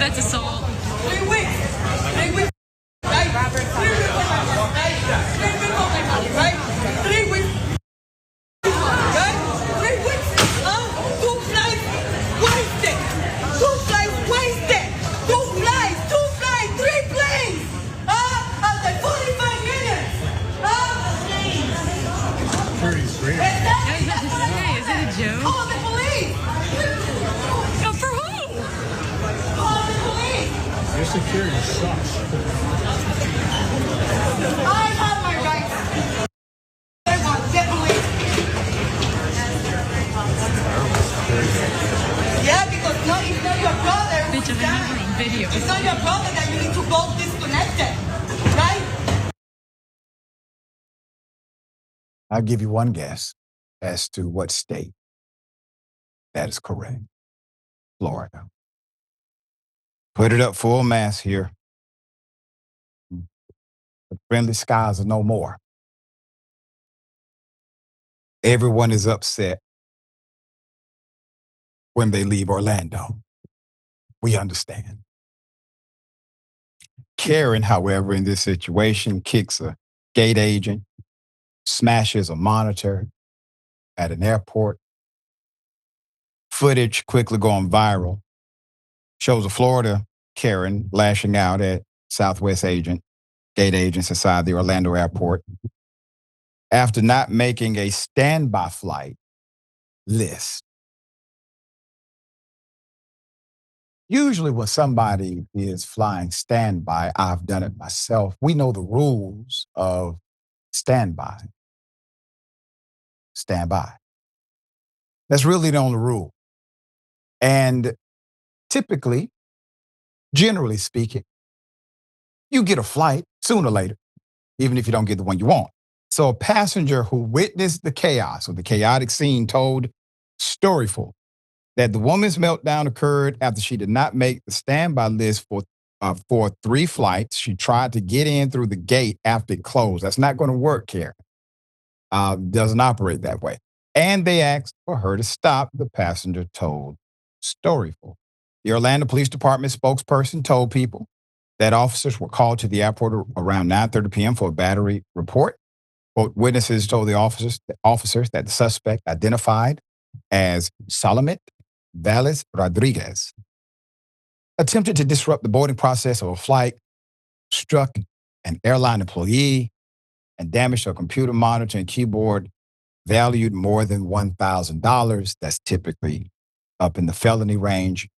that's assault. 3 weeks. 3 weeks. Right? 3 weeks for my money, right? 3 weeks for my money, right? 3 weeks. Right? 3 weeks. 2 flights wasted. 2 flights wasted. 2 flights. 3 planes. After 45 minutes. Is it a joke? Call the police. No, for who? Call the police. Your security sucks. I have my rights. I want the police. Yeah, because no, it's not your brother. Bitch, I'm handling video. It's not your brother that you need to go disconnected, right? I'll give you one guess as to what state that is correct. Florida. Put it up full mass here. The friendly skies are no more. Everyone is upset when they leave Orlando. We understand. Karen, however, in this situation, kicks a gate agent, smashes a monitor at an airport. Footage quickly going viral shows a Florida Karen lashing out at Southwest gate agents inside the Orlando airport after not making a standby flight list. Usually when somebody is flying standby, I've done it myself, we know the rules of standby. Standby. That's really the only rule. And typically, generally speaking, you get a flight sooner or later, even if you don't get the one you want. So a passenger who witnessed the chaos or the chaotic scene told Storyful that the woman's meltdown occurred after she did not make the standby list for 3 flights. She tried to get in through the gate after it closed. That's not going to work, Karen. Doesn't operate that way. And they asked for her to stop, the passenger told Storyful. The Orlando Police Department spokesperson told people that officers were called to the airport around 9:30 p.m. for a battery report. Quote, witnesses told the officers that the suspect, identified as Selomit Velez-Rodriguez, attempted to disrupt the boarding process of a flight, struck an airline employee, and damaged a computer monitor and keyboard valued more than $1,000. That's typically up in the felony range.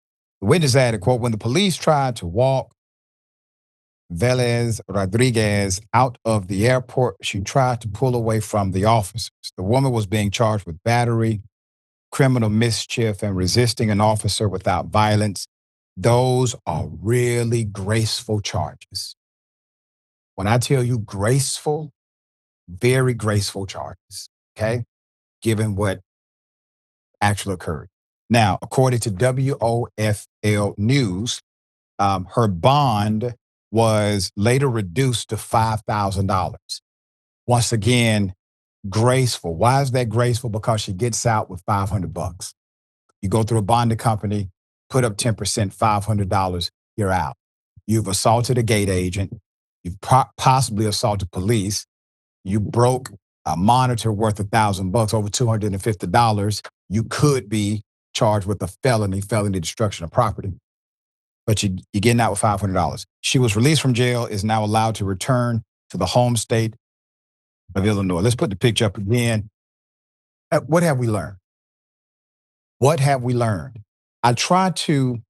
The witness added, quote, when the police tried to walk Velez-Rodriguez out of the airport, she tried to pull away from the officers. The woman was being charged with battery, criminal mischief, and resisting an officer without violence. Those are really graceful charges. When I tell you graceful, very graceful charges, okay? Given what actually occurred. Now, according to WOFL News, her bond was later reduced to $5,000. Once again, graceful. Why is that graceful? Because she gets out with $500. You go through a bonding company, put up 10%, $500, you're out. You've assaulted a gate agent. You've possibly assaulted police. You broke a monitor worth $1,000, over $250. You could be charged with a felony destruction of property. But you're getting out with $500. She was released from jail, is now allowed to return to the home state of Illinois. Let's put the picture up again. What have we learned? What have we learned? I tried to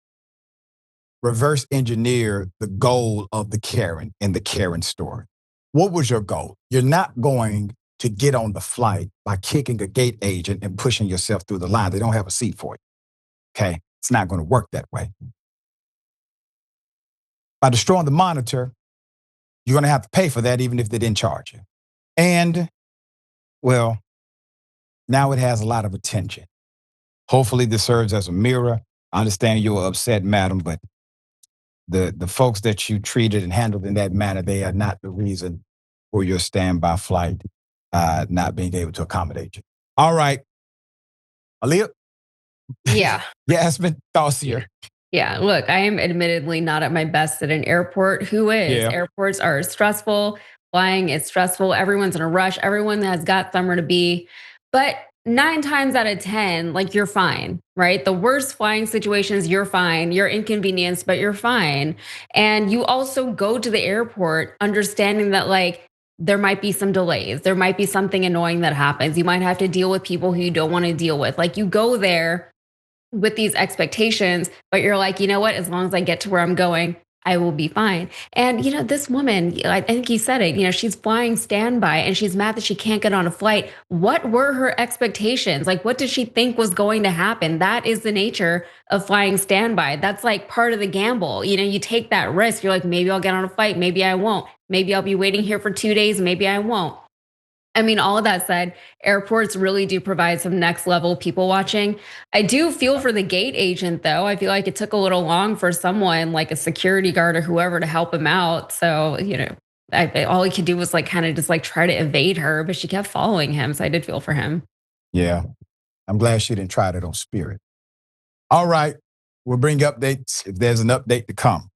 reverse engineer the goal of the Karen in the Karen story. What was your goal? You're not going to get on the flight by kicking a gate agent and pushing yourself through the line. They don't have a seat for you. Okay? It's not going to work that way. By destroying the monitor, you're going to have to pay for that even if they didn't charge you. And, well, now it has a lot of attention. Hopefully this serves as a mirror. I understand you were upset, madam, but the folks that you treated and handled in that manner, they are not the reason for your standby flight not being able to accommodate you. All right. Aliya? Yeah. Yasmin, thoughts here. Yeah, look, I am admittedly not at my best at an airport. Who is? Yeah. Airports are stressful. Flying is stressful. Everyone's in a rush. Everyone has got somewhere to be. But 9 times out of 10, like you're fine, right? The worst flying situations, you're fine. You're inconvenienced, but you're fine. And you also go to the airport understanding that, like, there might be some delays. There might be something annoying that happens. You might have to deal with people who you don't want to deal with. Like, you go there with these expectations, but you're like, you know what? As long as I get to where I'm going, I will be fine. And, this woman, I think he said it, she's flying standby and she's mad that she can't get on a flight. What were her expectations? Like, what did she think was going to happen? That is the nature of flying standby. That's like part of the gamble. You take that risk. You're like, maybe I'll get on a flight. Maybe I won't. Maybe I'll be waiting here for 2 days. Maybe I won't. I mean, all of that said, airports really do provide some next level people watching. I do feel for the gate agent, though. I feel like it took a little long for someone like a security guard or whoever to help him out. So, all he could do was like kind of just like try to evade her, but she kept following him. So I did feel for him. Yeah. I'm glad she didn't try that on Spirit. All right. We'll bring updates if there's an update to come.